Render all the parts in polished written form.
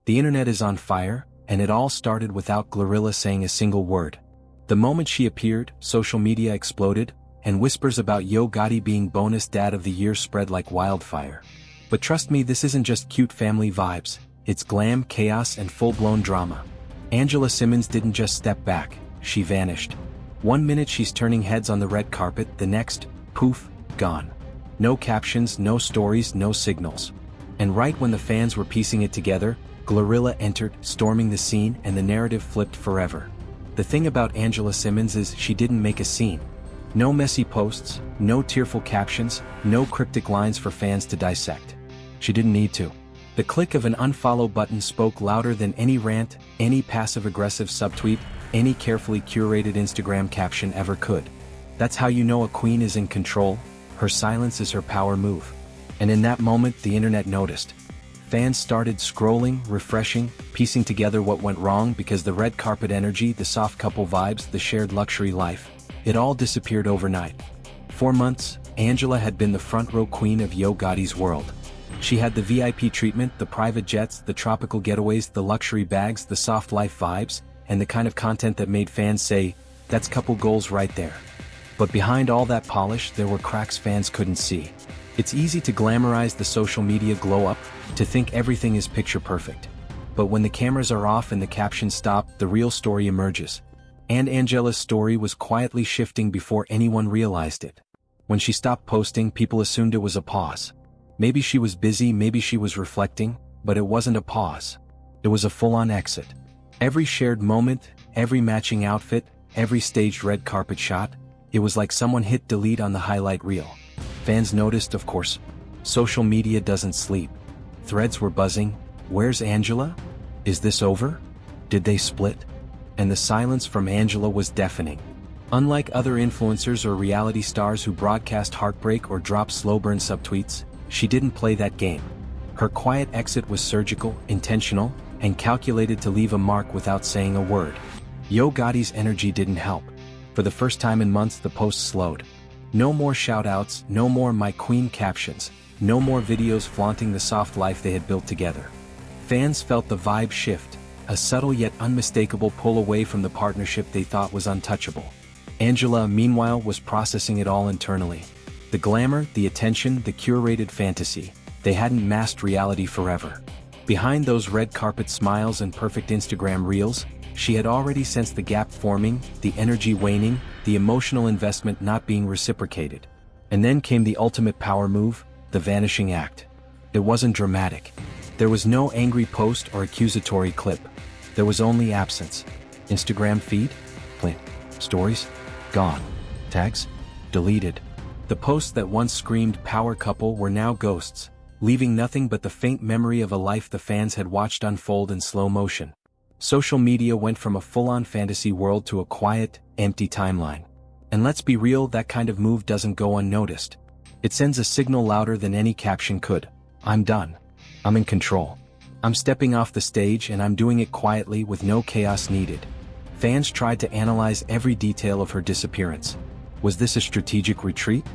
The internet is on fire, and it all started without Glorilla saying a single word. The moment she appeared, social media exploded, and whispers about Yo Gotti being bonus dad of the year spread like wildfire. But trust me, this isn't just cute family vibes, it's glam, chaos, and full-blown drama. Angela Simmons didn't just step back, she vanished. One minute she's turning heads on the red carpet, the next, poof, gone. No captions, no stories, no signals. And right when the fans were piecing it together, Glorilla entered, storming the scene, and the narrative flipped forever. The thing about Angela Simmons is she didn't make a scene. No messy posts, no tearful captions, no cryptic lines for fans to dissect. She didn't need to. The click of an unfollow button spoke louder than any rant, any passive-aggressive subtweet, any carefully curated Instagram caption ever could. That's how you know a queen is in control. Her silence is her power move. And in that moment, the internet noticed. Fans started scrolling, refreshing, piecing together what went wrong because the red carpet energy, the soft couple vibes, the shared luxury life, it all disappeared overnight. For months, Angela had been the front row queen of Yo Gotti's world. She had the VIP treatment, the private jets, the tropical getaways, the luxury bags, the soft life vibes, and the kind of content that made fans say, "That's couple goals right there." But behind all that polish, there were cracks fans couldn't see. It's easy to glamorize the social media glow-up, to think everything is picture perfect. But when the cameras are off and the captions stop, the real story emerges. And Angela's story was quietly shifting before anyone realized it. When she stopped posting, people assumed it was a pause. Maybe she was busy, maybe she was reflecting, but it wasn't a pause. It was a full-on exit. Every shared moment, every matching outfit, every staged red carpet shot, it was like someone hit delete on the highlight reel. Fans noticed, of course. Social media doesn't sleep. Threads were buzzing. Where's Angela? Is this over? Did they split? And the silence from Angela was deafening. Unlike other influencers or reality stars who broadcast heartbreak or drop slow burn subtweets, she didn't play that game. Her quiet exit was surgical, intentional, and calculated to leave a mark without saying a word. Yo Gotti's energy didn't help. For the first time in months, the posts slowed. No more shout-outs, no more "My Queen" captions, no more videos flaunting the soft life they had built together. Fans felt the vibe shift, a subtle yet unmistakable pull away from the partnership they thought was untouchable. Angela, meanwhile, was processing it all internally. The glamour, the attention, the curated fantasy, they hadn't masked reality forever. Behind those red carpet smiles and perfect Instagram reels, she had already sensed the gap forming, the energy waning, the emotional investment not being reciprocated. And then came the ultimate power move, the vanishing act. It wasn't dramatic. There was no angry post or accusatory clip. There was only absence. Instagram feed? Blank. Stories? Gone. Tags? Deleted. The posts that once screamed power couple were now ghosts, leaving nothing but the faint memory of a life the fans had watched unfold in slow motion. Social media went from a full-on fantasy world to a quiet, empty timeline. And let's be real, that kind of move doesn't go unnoticed. It sends a signal louder than any caption could. I'm done. I'm in control. I'm stepping off the stage, and I'm doing it quietly with no chaos needed. Fans tried to analyze every detail of her disappearance. Was this a strategic retreat?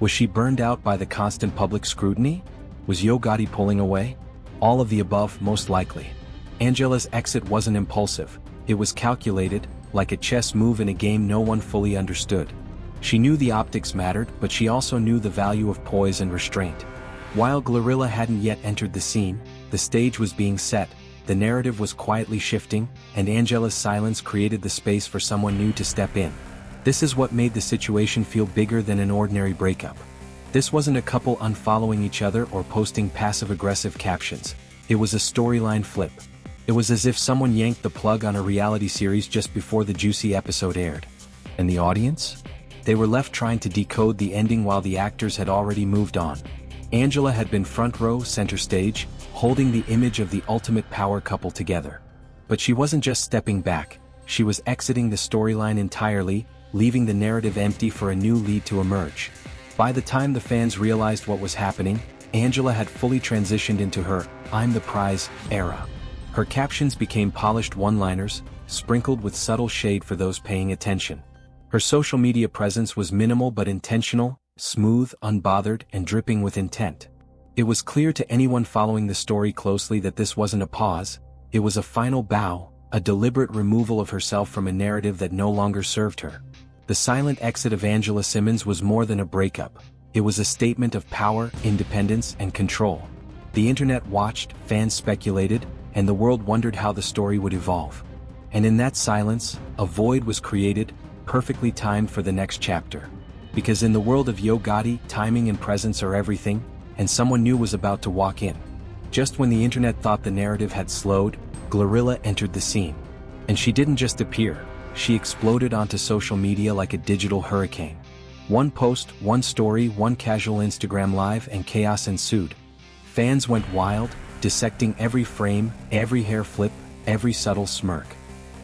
Was she burned out by the constant public scrutiny? Was Yo Gotti pulling away? All of the above, most likely. Angela's exit wasn't impulsive. It was calculated, like a chess move in a game no one fully understood. She knew the optics mattered, but she also knew the value of poise and restraint. While Glorilla hadn't yet entered the scene, the stage was being set, the narrative was quietly shifting, and Angela's silence created the space for someone new to step in. This is what made the situation feel bigger than an ordinary breakup. This wasn't a couple unfollowing each other or posting passive-aggressive captions. It was a storyline flip. It was as if someone yanked the plug on a reality series just before the juicy episode aired. And the audience? They were left trying to decode the ending while the actors had already moved on. Angela had been front row, center stage, holding the image of the ultimate power couple together. But she wasn't just stepping back, she was exiting the storyline entirely, leaving the narrative empty for a new lead to emerge. By the time the fans realized what was happening, Angela had fully transitioned into her "I'm the prize" era. Her captions became polished one-liners, sprinkled with subtle shade for those paying attention. Her social media presence was minimal but intentional, smooth, unbothered, and dripping with intent. It was clear to anyone following the story closely that this wasn't a pause, It was a final bow, a deliberate removal of herself from a narrative that no longer served her. The silent exit of Angela Simmons was more than a breakup. It was a statement of power, independence, and control. The internet watched, fans speculated, and the world wondered how the story would evolve. And in that silence, a void was created, perfectly timed for the next chapter. Because in the world of Yo Gotti, timing and presence are everything, and someone new was about to walk in. Just when the internet thought the narrative had slowed, Glorilla entered the scene. And she didn't just appear, she exploded onto social media like a digital hurricane. One post, one story, one casual Instagram live, and chaos ensued. Fans went wild, dissecting every frame, every hair flip, every subtle smirk.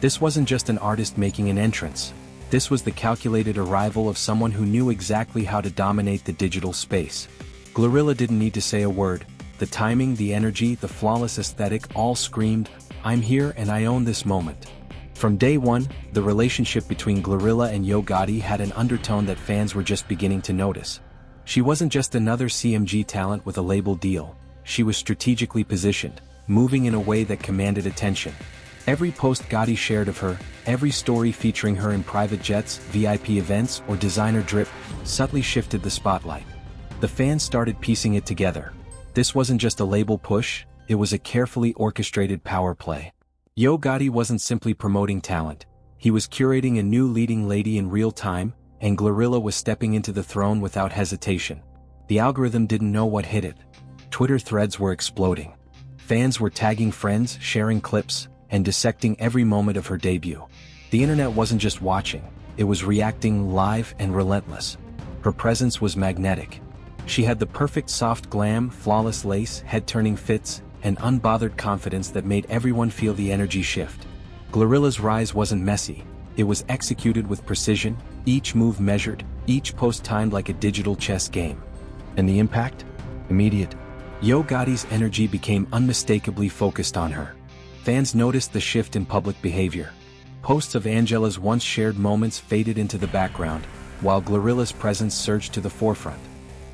This wasn't just an artist making an entrance. This was the calculated arrival of someone who knew exactly how to dominate the digital space. Glorilla didn't need to say a word. The timing, the energy, the flawless aesthetic all screamed, "I'm here and I own this moment." From day one, the relationship between Glorilla and Yo Gotti had an undertone that fans were just beginning to notice. She wasn't just another CMG talent with a label deal. She was strategically positioned, moving in a way that commanded attention. Every post Gotti shared of her, every story featuring her in private jets, VIP events, or designer drip, subtly shifted the spotlight. The fans started piecing it together. This wasn't just a label push, it was a carefully orchestrated power play. Yo Gotti wasn't simply promoting talent. He was curating a new leading lady in real time, and Glorilla was stepping into the throne without hesitation. The algorithm didn't know what hit it. Twitter threads were exploding. Fans were tagging friends, sharing clips, and dissecting every moment of her debut. The internet wasn't just watching, it was reacting live and relentless. Her presence was magnetic. She had the perfect soft glam, flawless lace, head-turning fits, and unbothered confidence that made everyone feel the energy shift. Glorilla's rise wasn't messy, it was executed with precision, each move measured, each post timed like a digital chess game. And the impact? Immediate. Yo Gotti's energy became unmistakably focused on her. Fans noticed the shift in public behavior. Posts of Angela's once shared moments faded into the background, while Glorilla's presence surged to the forefront.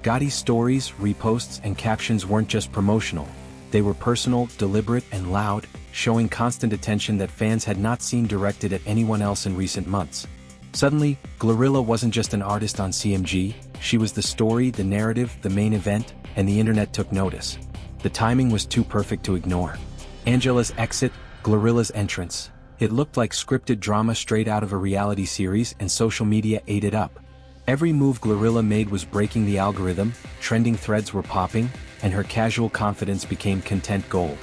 Gotti's stories, reposts, and captions weren't just promotional. They were personal, deliberate, and loud, showing constant attention that fans had not seen directed at anyone else in recent months. Suddenly, Glorilla wasn't just an artist on CMG, she was the story, the narrative, the main event, and the internet took notice. The timing was too perfect to ignore. Angela's exit, Glorilla's entrance. It looked like scripted drama straight out of a reality series, and social media ate it up. Every move Glorilla made was breaking the algorithm, trending threads were popping, and her casual confidence became content gold.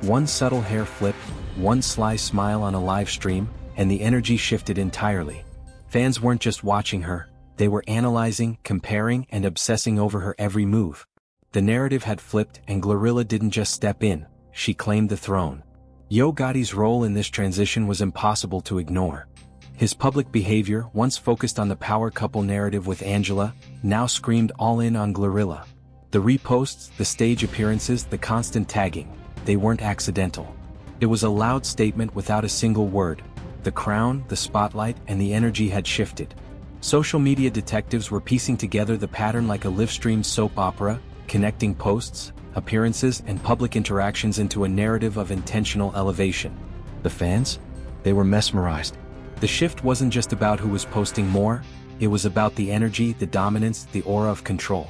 One subtle hair flip, one sly smile on a live stream, and the energy shifted entirely. Fans weren't just watching her, they were analyzing, comparing, and obsessing over her every move. The narrative had flipped, and Glorilla didn't just step in, she claimed the throne. Yo Gotti's role in this transition was impossible to ignore. His public behavior, once focused on the power couple narrative with Angela, now screamed all in on Glorilla. The reposts, the stage appearances, the constant tagging, they weren't accidental. It was a loud statement without a single word. The crown, the spotlight, and the energy had shifted. Social media detectives were piecing together the pattern like a live-streamed soap opera, connecting posts, appearances, and public interactions into a narrative of intentional elevation. The fans? They were mesmerized. The shift wasn't just about who was posting more, it was about the energy, the dominance, the aura of control.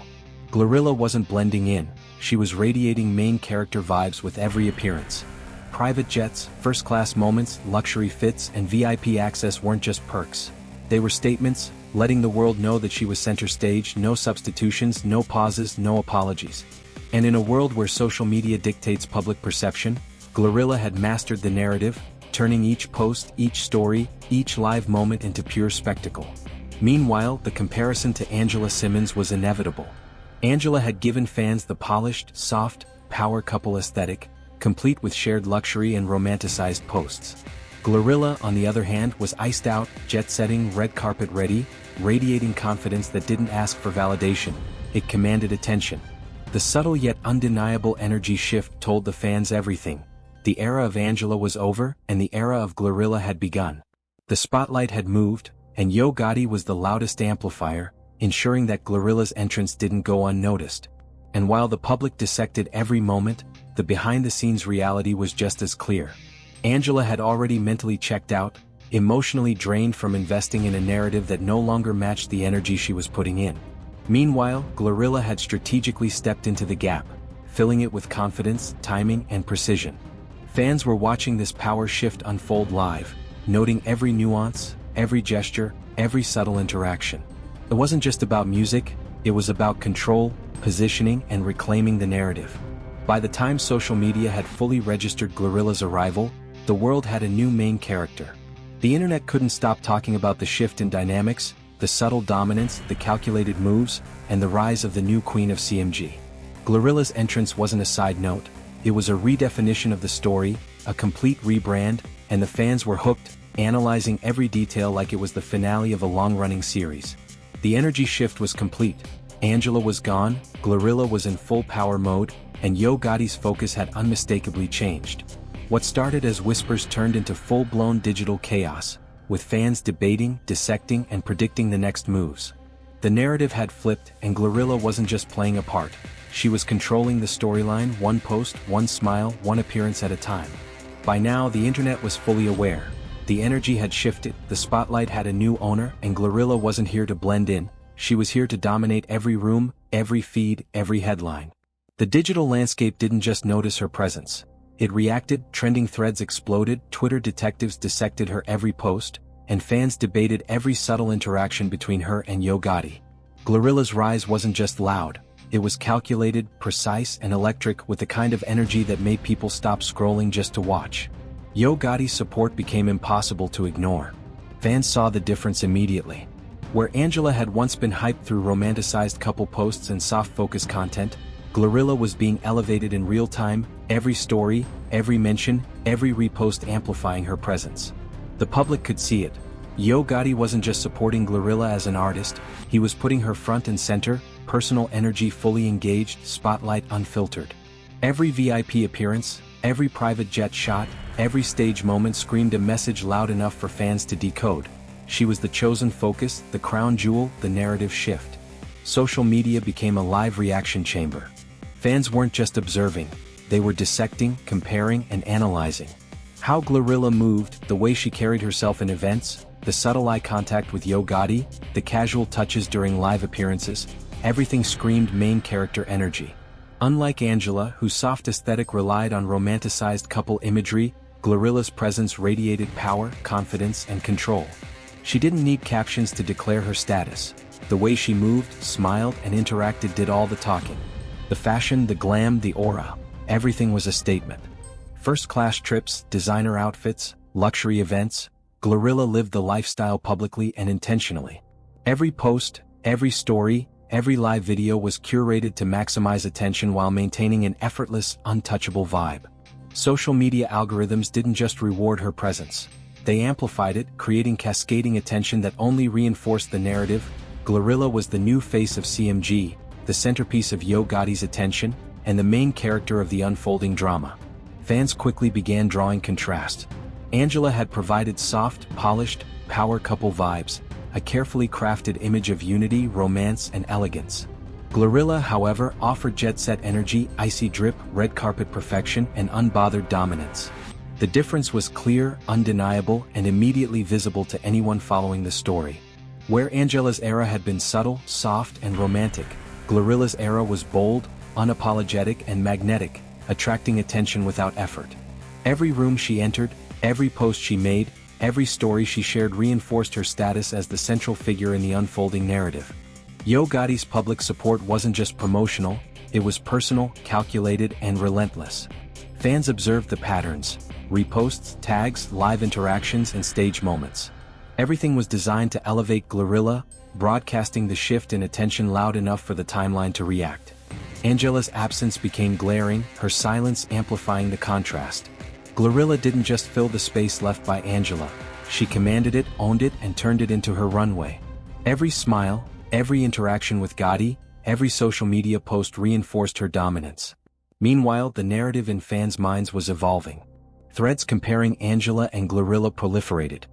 Glorilla wasn't blending in, she was radiating main character vibes with every appearance. Private jets, first-class moments, luxury fits, and VIP access weren't just perks. They were statements, letting the world know that she was center stage, no substitutions, no pauses, no apologies. And in a world where social media dictates public perception, Glorilla had mastered the narrative, turning each post, each story, each live moment into pure spectacle. Meanwhile, the comparison to Angela Simmons was inevitable. Angela had given fans the polished, soft, power couple aesthetic, complete with shared luxury and romanticized posts. Glorilla, on the other hand, was iced out, jet-setting, red carpet ready, radiating confidence that didn't ask for validation. It commanded attention. The subtle yet undeniable energy shift told the fans everything. The era of Angela was over, and the era of Glorilla had begun. The spotlight had moved, and Yo Gotti was the loudest amplifier, ensuring that Glorilla's entrance didn't go unnoticed. And while the public dissected every moment, the behind-the-scenes reality was just as clear. Angela had already mentally checked out, emotionally drained from investing in a narrative that no longer matched the energy she was putting in. Meanwhile, Glorilla had strategically stepped into the gap, filling it with confidence, timing, and precision. Fans were watching this power shift unfold live, noting every nuance, every gesture, every subtle interaction. It wasn't just about music, it was about control, positioning, and reclaiming the narrative. By the time social media had fully registered Glorilla's arrival, the world had a new main character. The internet couldn't stop talking about the shift in dynamics, the subtle dominance, the calculated moves, and the rise of the new queen of CMG. Glorilla's entrance wasn't a side note, it was a redefinition of the story, a complete rebrand, and the fans were hooked, analyzing every detail like it was the finale of a long-running series. The energy shift was complete. Angela was gone, Glorilla was in full power mode, and Yo Gotti's focus had unmistakably changed. What started as whispers turned into full-blown digital chaos, with fans debating, dissecting, and predicting the next moves. The narrative had flipped, and Glorilla wasn't just playing a part. She was controlling the storyline, one post, one smile, one appearance at a time. By now, the internet was fully aware. The energy had shifted, the spotlight had a new owner, and Glorilla wasn't here to blend in, she was here to dominate every room, every feed, every headline. The digital landscape didn't just notice her presence. It reacted, trending threads exploded, Twitter detectives dissected her every post, and fans debated every subtle interaction between her and Yo Gotti. Glorilla's rise wasn't just loud, it was calculated, precise, and electric, with the kind of energy that made people stop scrolling just to watch. Yo Gotti's support became impossible to ignore. Fans saw the difference immediately. Where Angela had once been hyped through romanticized couple posts and soft-focus content, Glorilla was being elevated in real time, every story, every mention, every repost amplifying her presence. The public could see it. Yo Gotti wasn't just supporting Glorilla as an artist, he was putting her front and center, personal energy fully engaged, spotlight unfiltered. Every VIP appearance, every private jet shot, every stage moment screamed a message loud enough for fans to decode. She was the chosen focus, the crown jewel, the narrative shift. Social media became a live reaction chamber. Fans weren't just observing, they were dissecting, comparing, and analyzing. How Glorilla moved, the way she carried herself in events, the subtle eye contact with Yo Gotti, the casual touches during live appearances, everything screamed main character energy. Unlike Angela, whose soft aesthetic relied on romanticized couple imagery, Glorilla's presence radiated power, confidence, and control. She didn't need captions to declare her status. The way she moved, smiled, and interacted did all the talking. The fashion, the glam, the aura, everything was a statement. First-class trips, designer outfits, luxury events, Glorilla lived the lifestyle publicly and intentionally. Every post, every story, every live video was curated to maximize attention while maintaining an effortless, untouchable vibe. Social media algorithms didn't just reward her presence. They amplified it, creating cascading attention that only reinforced the narrative. Glorilla was the new face of CMG, the centerpiece of Yo Gotti's attention, and the main character of the unfolding drama. Fans quickly began drawing contrast. Angela had provided soft, polished, power couple vibes, a carefully crafted image of unity, romance, and elegance. Glorilla, however, offered jet-set energy, icy drip, red carpet perfection, and unbothered dominance. The difference was clear, undeniable, and immediately visible to anyone following the story. Where Angela's era had been subtle, soft, and romantic, Glorilla's era was bold, unapologetic, and magnetic, attracting attention without effort. Every room she entered, every post she made, every story she shared reinforced her status as the central figure in the unfolding narrative. Yo Gotti's public support wasn't just promotional, it was personal, calculated, and relentless. Fans observed the patterns: reposts, tags, live interactions, and stage moments. Everything was designed to elevate Glorilla, broadcasting the shift in attention loud enough for the timeline to react. Angela's absence became glaring, her silence amplifying the contrast. Glorilla didn't just fill the space left by Angela, she commanded it, owned it, and turned it into her runway. Every smile, every interaction with Gotti, every social media post reinforced her dominance. Meanwhile, the narrative in fans' minds was evolving. Threads comparing Angela and Glorilla proliferated.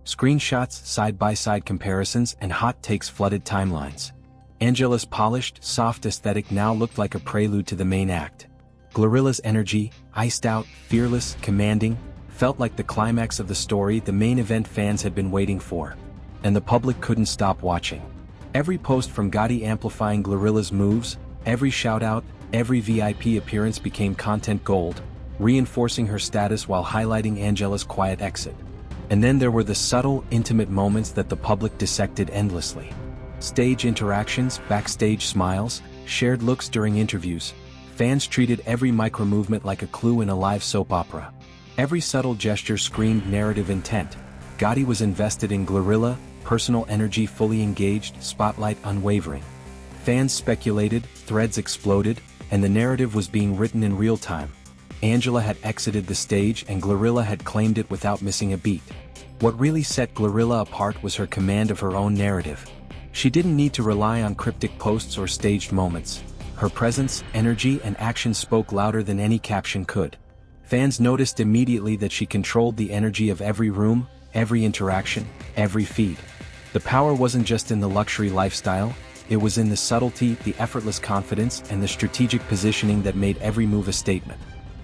Screenshots, side-by-side comparisons, and hot takes flooded timelines. Angela's polished, soft aesthetic now looked like a prelude to the main act. Glorilla's energy, iced out, fearless, commanding, felt like the climax of the story the main event fans had been waiting for. And the public couldn't stop watching. Every post from Gotti amplifying Glorilla's moves, every shout-out, every VIP appearance became content gold, reinforcing her status while highlighting Angela's quiet exit. And then there were the subtle, intimate moments that the public dissected endlessly. Stage interactions, backstage smiles, shared looks during interviews. Fans treated every micro-movement like a clue in a live soap opera. Every subtle gesture screamed narrative intent. Gotti was invested in Glorilla, personal energy fully engaged, spotlight unwavering. Fans speculated, threads exploded, and the narrative was being written in real time. Angela had exited the stage and Glorilla had claimed it without missing a beat. What really set Glorilla apart was her command of her own narrative. She didn't need to rely on cryptic posts or staged moments. Her presence, energy, and action spoke louder than any caption could. Fans noticed immediately that she controlled the energy of every room, every interaction, every feed. The power wasn't just in the luxury lifestyle, it was in the subtlety, the effortless confidence, and the strategic positioning that made every move a statement.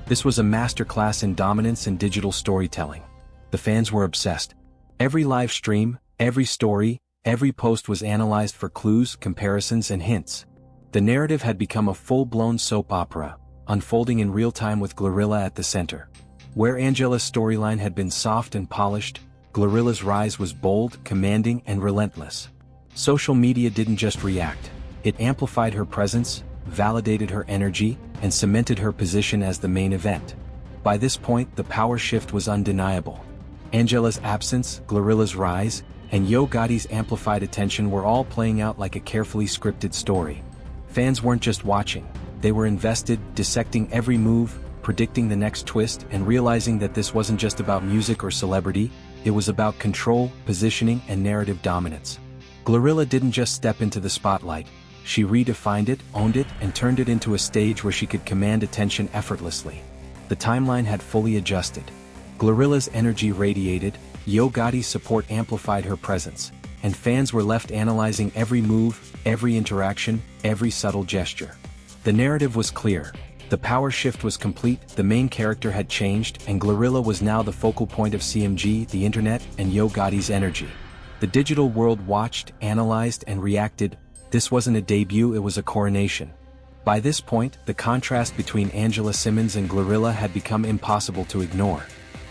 This was a masterclass in dominance and digital storytelling. The fans were obsessed. Every live stream, every story, every post was analyzed for clues, comparisons, and hints. The narrative had become a full-blown soap opera, unfolding in real time with Glorilla at the center. Where Angela's storyline had been soft and polished, Glorilla's rise was bold, commanding, and relentless. Social media didn't just react, it amplified her presence, validated her energy, and cemented her position as the main event. By this point, the power shift was undeniable. Angela's absence, Glorilla's rise, and Yo Gotti's amplified attention were all playing out like a carefully scripted story. Fans weren't just watching, they were invested, dissecting every move, predicting the next twist, and realizing that this wasn't just about music or celebrity, it was about control, positioning, and narrative dominance. Glorilla didn't just step into the spotlight, she redefined it, owned it, and turned it into a stage where she could command attention effortlessly. The timeline had fully adjusted. Glorilla's energy radiated, Yo Gotti's support amplified her presence, and fans were left analyzing every move, every interaction, every subtle gesture. The narrative was clear. The power shift was complete, the main character had changed, and Glorilla was now the focal point of CMG, the internet, and Yo Gotti's energy. The digital world watched, analyzed, and reacted. This wasn't a debut, it was a coronation. By this point, the contrast between Angela Simmons and Glorilla had become impossible to ignore.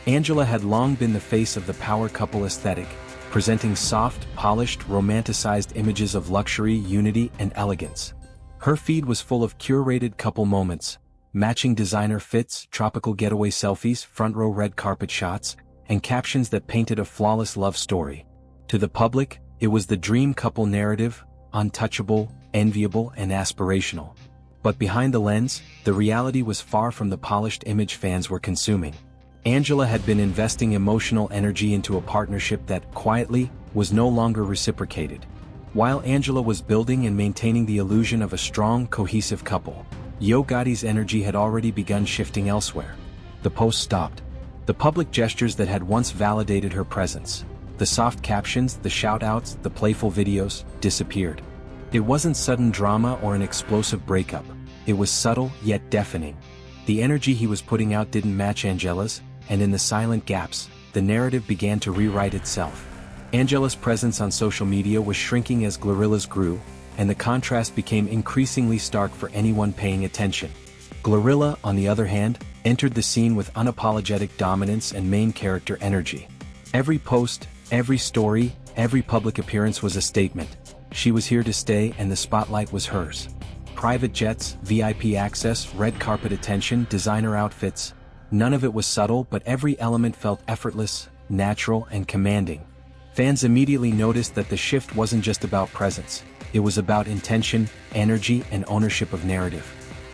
Angela had long been the face of the power couple aesthetic, presenting soft, polished, romanticized images of luxury, unity, and elegance. Her feed was full of curated couple moments, matching designer fits, tropical getaway selfies, front-row red carpet shots, and captions that painted a flawless love story. To the public, it was the dream couple narrative, untouchable, enviable, and aspirational. But behind the lens, the reality was far from the polished image fans were consuming. Angela had been investing emotional energy into a partnership that, quietly, was no longer reciprocated. While Angela was building and maintaining the illusion of a strong, cohesive couple, Yo Gotti's energy had already begun shifting elsewhere. The post stopped. The public gestures that had once validated her presence, the soft captions, the shout-outs, the playful videos, disappeared. It wasn't sudden drama or an explosive breakup. It was subtle, yet deafening. The energy he was putting out didn't match Angela's, and in the silent gaps, the narrative began to rewrite itself. Angela's presence on social media was shrinking as Glorilla's grew, and the contrast became increasingly stark for anyone paying attention. Glorilla, on the other hand, entered the scene with unapologetic dominance and main character energy. Every post, every story, every public appearance was a statement. She was here to stay and the spotlight was hers. Private jets, VIP access, red carpet attention, designer outfits. None of it was subtle, but every element felt effortless, natural, and commanding. Fans immediately noticed that the shift wasn't just about presence. It was about intention, energy, and ownership of narrative.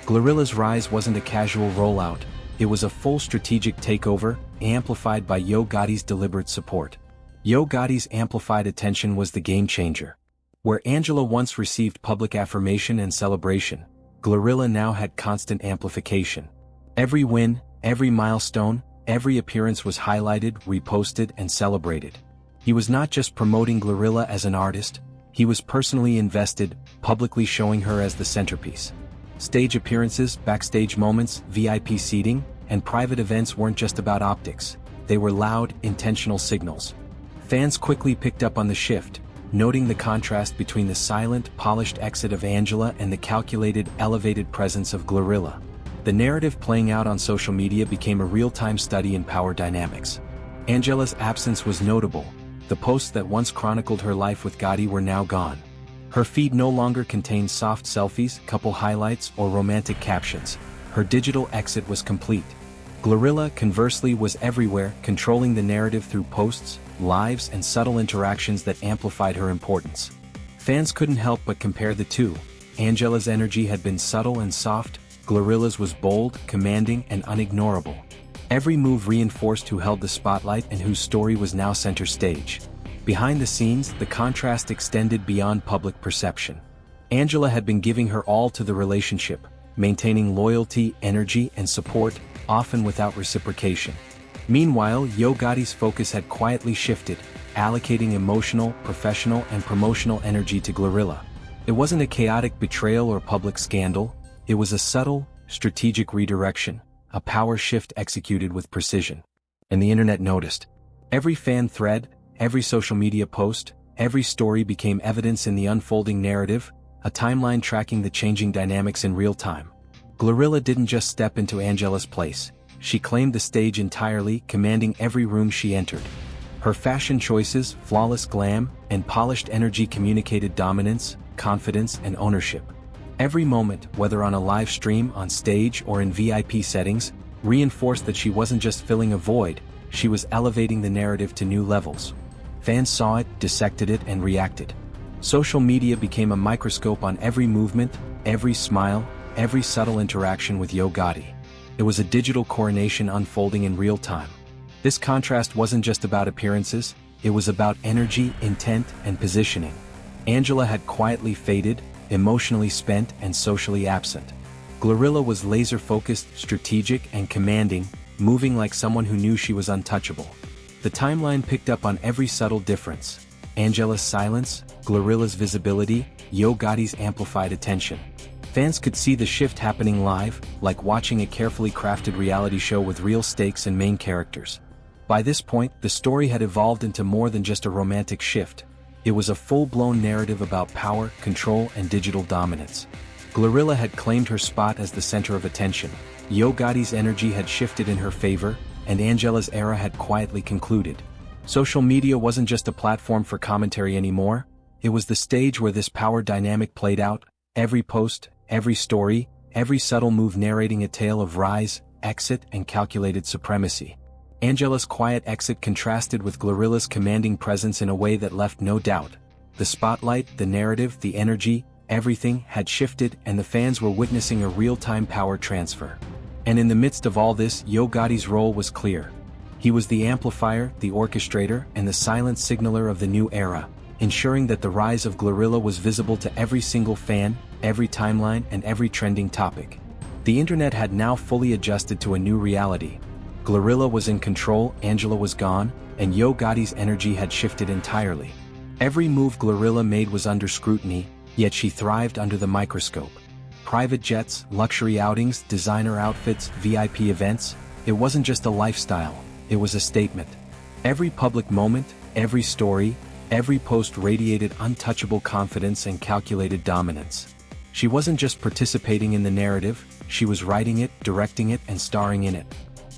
Glorilla's rise wasn't a casual rollout. It was a full strategic takeover, amplified by Yo Gotti's deliberate support. Yo Gotti's amplified attention was the game changer. Where Angela once received public affirmation and celebration, Glorilla now had constant amplification. Every win, every milestone, every appearance was highlighted, reposted, and celebrated. He was not just promoting Glorilla as an artist, he was personally invested, publicly showing her as the centerpiece. Stage appearances, backstage moments, VIP seating, and private events weren't just about optics. They were loud, intentional signals. Fans quickly picked up on the shift, noting the contrast between the silent, polished exit of Angela and the calculated, elevated presence of Glorilla. The narrative playing out on social media became a real-time study in power dynamics. Angela's absence was notable. The posts that once chronicled her life with Gotti were now gone. Her feed no longer contained soft selfies, couple highlights, or romantic captions. Her digital exit was complete. Glorilla, conversely, was everywhere, controlling the narrative through posts, lives, and subtle interactions that amplified her importance. Fans couldn't help but compare the two. Angela's energy had been subtle and soft, Glorilla's was bold, commanding, and unignorable. Every move reinforced who held the spotlight and whose story was now center stage. Behind the scenes, the contrast extended beyond public perception. Angela had been giving her all to the relationship, maintaining loyalty, energy, and support, often without reciprocation. Meanwhile, Yo Gotti's focus had quietly shifted, allocating emotional, professional, and promotional energy to Glorilla. It wasn't a chaotic betrayal or public scandal, it was a subtle, strategic redirection, a power shift executed with precision. And the internet noticed. Every fan thread, every social media post, every story became evidence in the unfolding narrative, a timeline tracking the changing dynamics in real time. Glorilla didn't just step into Angela's place. She claimed the stage entirely, commanding every room she entered. Her fashion choices, flawless glam, and polished energy communicated dominance, confidence, and ownership. Every moment, whether on a live stream, on stage, or in VIP settings, reinforced that she wasn't just filling a void, she was elevating the narrative to new levels. Fans saw it, dissected it, and reacted. Social media became a microscope on every movement, every smile, every subtle interaction with Yo Gotti. It was a digital coronation unfolding in real time. This contrast wasn't just about appearances, it was about energy, intent, and positioning. Angela had quietly faded, emotionally spent, and socially absent. Glorilla was laser-focused, strategic, and commanding, moving like someone who knew she was untouchable. The timeline picked up on every subtle difference. Angela's silence, Glorilla's visibility, Yo Gotti's amplified attention. Fans could see the shift happening live, like watching a carefully crafted reality show with real stakes and main characters. By this point, the story had evolved into more than just a romantic shift. It was a full-blown narrative about power, control, and digital dominance. Glorilla had claimed her spot as the center of attention. Yo Gotti's energy had shifted in her favor, and Angela's era had quietly concluded. Social media wasn't just a platform for commentary anymore, it was the stage where this power dynamic played out, every post, every story, every subtle move narrating a tale of rise, exit, and calculated supremacy. Angela's quiet exit contrasted with Glorilla's commanding presence in a way that left no doubt. The spotlight, the narrative, the energy, everything had shifted, and the fans were witnessing a real-time power transfer. And in the midst of all this, Yo Gotti's role was clear. He was the amplifier, the orchestrator, and the silent signaler of the new era, ensuring that the rise of Glorilla was visible to every single fan, every timeline, and every trending topic. The internet had now fully adjusted to a new reality. Glorilla was in control, Angela was gone, and Yo Gotti's energy had shifted entirely. Every move Glorilla made was under scrutiny, yet she thrived under the microscope. Private jets, luxury outings, designer outfits, VIP events, it wasn't just a lifestyle, it was a statement. Every public moment, every story, every post radiated untouchable confidence and calculated dominance. She wasn't just participating in the narrative, she was writing it, directing it, and starring in it.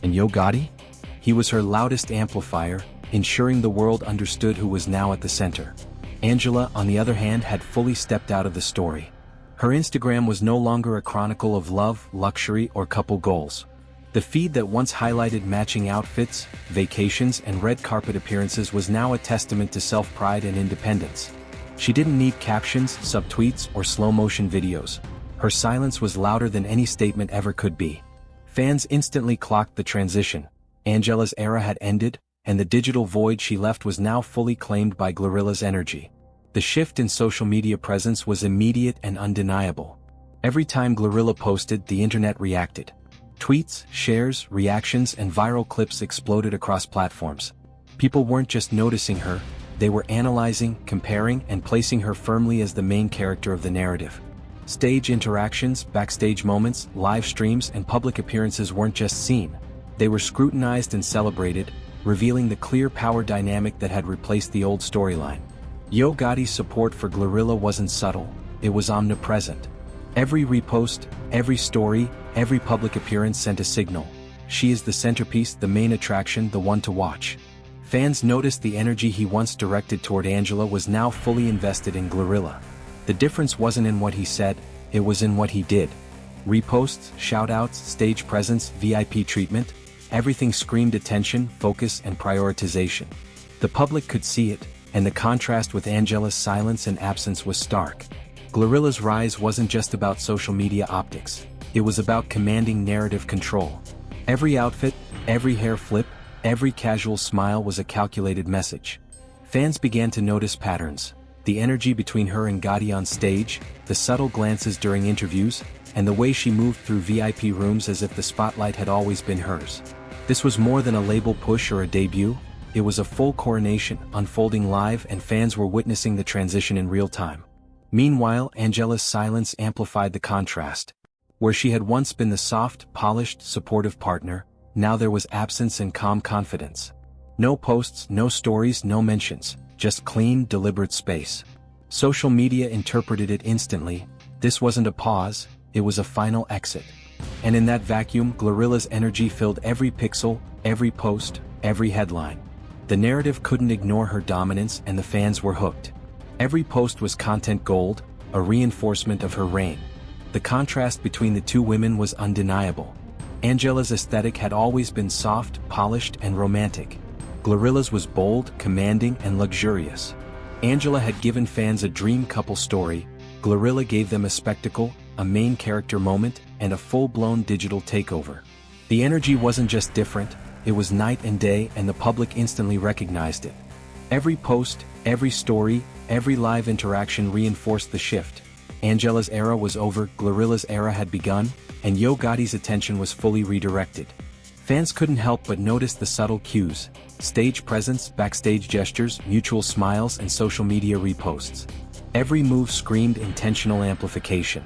And Yo Gotti? He was her loudest amplifier, ensuring the world understood who was now at the center. Angela, on the other hand, had fully stepped out of the story. Her Instagram was no longer a chronicle of love, luxury, or couple goals. The feed that once highlighted matching outfits, vacations, and red carpet appearances was now a testament to self-pride and independence. She didn't need captions, subtweets, or slow-motion videos. Her silence was louder than any statement ever could be. Fans instantly clocked the transition. Angela's era had ended, and the digital void she left was now fully claimed by Glorilla's energy. The shift in social media presence was immediate and undeniable. Every time Glorilla posted, the internet reacted. Tweets, shares, reactions, and viral clips exploded across platforms. People weren't just noticing her, They were analyzing, comparing, and placing her firmly as the main character of the narrative. Stage interactions, backstage moments, live streams, and public appearances weren't just seen. They were scrutinized and celebrated, revealing the clear power dynamic that had replaced the old storyline. Yo Gotti's support for Glorilla wasn't subtle, it was omnipresent. Every repost, every story, every public appearance sent a signal. She is the centerpiece, the main attraction, the one to watch. Fans noticed the energy he once directed toward Angela was now fully invested in Glorilla. The difference wasn't in what he said, it was in what he did. Reposts, shoutouts, stage presence, VIP treatment, everything screamed attention, focus, and prioritization. The public could see it, and the contrast with Angela's silence and absence was stark. Glorilla's rise wasn't just about social media optics, it was about commanding narrative control. Every outfit, every hair flip, every casual smile was a calculated message. Fans began to notice patterns: the energy between her and Gotti on stage, the subtle glances during interviews, and the way she moved through VIP rooms as if the spotlight had always been hers. This was more than a label push or a debut, it was a full coronation, unfolding live, and fans were witnessing the transition in real time. Meanwhile, Angela's silence amplified the contrast. Where she had once been the soft, polished, supportive partner, now there was absence and calm confidence. No posts, no stories, no mentions, just clean, deliberate space. Social media interpreted it instantly. This wasn't a pause, it was a final exit. And in that vacuum, Glorilla's energy filled every pixel, every post, every headline. The narrative couldn't ignore her dominance, and the fans were hooked. Every post was content gold, a reinforcement of her reign. The contrast between the two women was undeniable. Angela's aesthetic had always been soft, polished, and romantic. Glorilla's was bold, commanding, and luxurious. Angela had given fans a dream couple story, Glorilla gave them a spectacle, a main character moment, and a full-blown digital takeover. The energy wasn't just different, it was night and day, and the public instantly recognized it. Every post, every story, every live interaction reinforced the shift. Angela's era was over, Glorilla's era had begun, and Yo Gotti's attention was fully redirected. Fans couldn't help but notice the subtle cues: stage presence, backstage gestures, mutual smiles, and social media reposts. Every move screamed intentional amplification.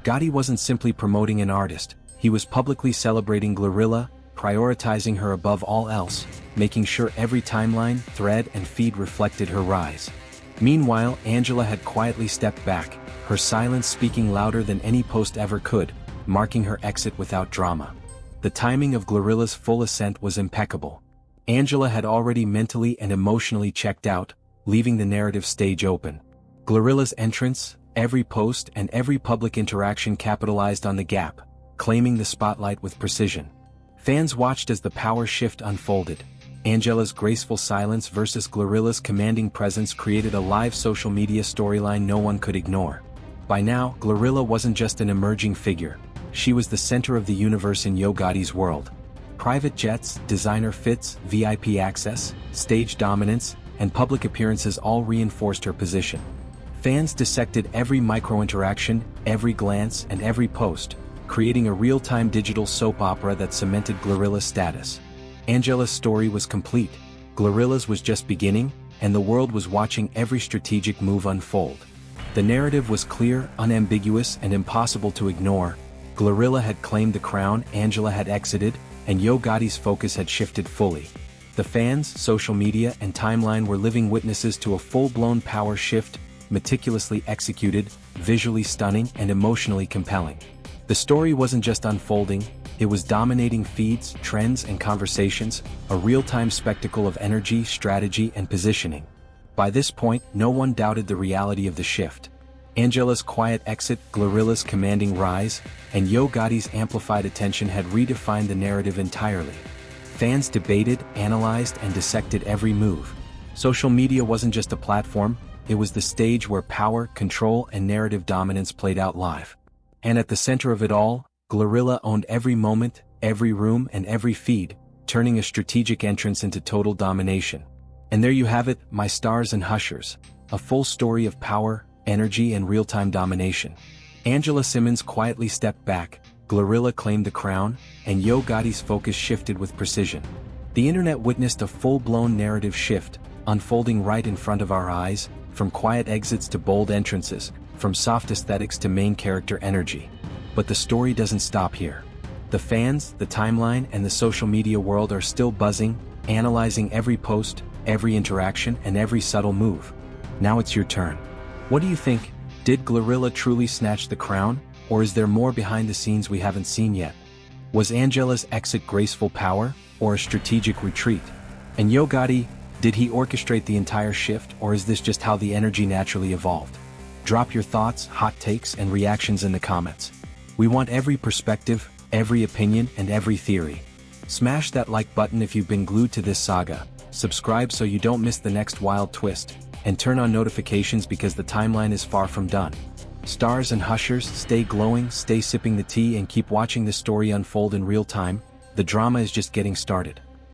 Gotti wasn't simply promoting an artist, he was publicly celebrating Glorilla, prioritizing her above all else, making sure every timeline, thread, and feed reflected her rise. Meanwhile, Angela had quietly stepped back, her silence speaking louder than any post ever could, marking her exit without drama. The timing of Glorilla's full ascent was impeccable. Angela had already mentally and emotionally checked out, leaving the narrative stage open. Glorilla's entrance, every post, and every public interaction capitalized on the gap, claiming the spotlight with precision. Fans watched as the power shift unfolded. Angela's graceful silence versus Glorilla's commanding presence created a live social media storyline no one could ignore. By now, Glorilla wasn't just an emerging figure, she was the center of the universe in Yo Gotti's world. Private jets, designer fits, VIP access, stage dominance, and public appearances all reinforced her position. Fans dissected every micro-interaction, every glance, and every post, creating a real-time digital soap opera that cemented Glorilla's status. Angela's story was complete, Glorilla's was just beginning, and the world was watching every strategic move unfold. The narrative was clear, unambiguous, and impossible to ignore. Glorilla had claimed the crown, Angela had exited, and Yo Gotti's focus had shifted fully. The fans, social media, and timeline were living witnesses to a full-blown power shift, meticulously executed, visually stunning, and emotionally compelling. The story wasn't just unfolding, it was dominating feeds, trends, and conversations, a real-time spectacle of energy, strategy, and positioning. By this point, no one doubted the reality of the shift. Angela's quiet exit, Glorilla's commanding rise, and Yo Gotti's amplified attention had redefined the narrative entirely. Fans debated, analyzed, and dissected every move. Social media wasn't just a platform, it was the stage where power, control, and narrative dominance played out live. And at the center of it all, Glorilla owned every moment, every room, and every feed, turning a strategic entrance into total domination. And there you have it, my stars and hushers, a full story of power, energy, and real-time domination. Angela Simmons quietly stepped back, Glorilla claimed the crown, and Yo Gotti's focus shifted with precision. The internet witnessed a full-blown narrative shift, unfolding right in front of our eyes, from quiet exits to bold entrances, from soft aesthetics to main character energy. But the story doesn't stop here. The fans, the timeline, and the social media world are still buzzing, analyzing every post, every interaction, and every subtle move. Now it's your turn. What do you think? Did Glorilla truly snatch the crown, or is there more behind the scenes we haven't seen yet? Was Angela's exit graceful power, or a strategic retreat? And Yo Gotti, did he orchestrate the entire shift, or is this just how the energy naturally evolved? Drop your thoughts, hot takes, and reactions in the comments. We want every perspective, every opinion, and every theory. Smash that like button if you've been glued to this saga, subscribe so you don't miss the next wild twist, and turn on notifications because the timeline is far from done. Stars and Hushers, stay glowing, stay sipping the tea, and keep watching the story unfold in real time. The drama is just getting started.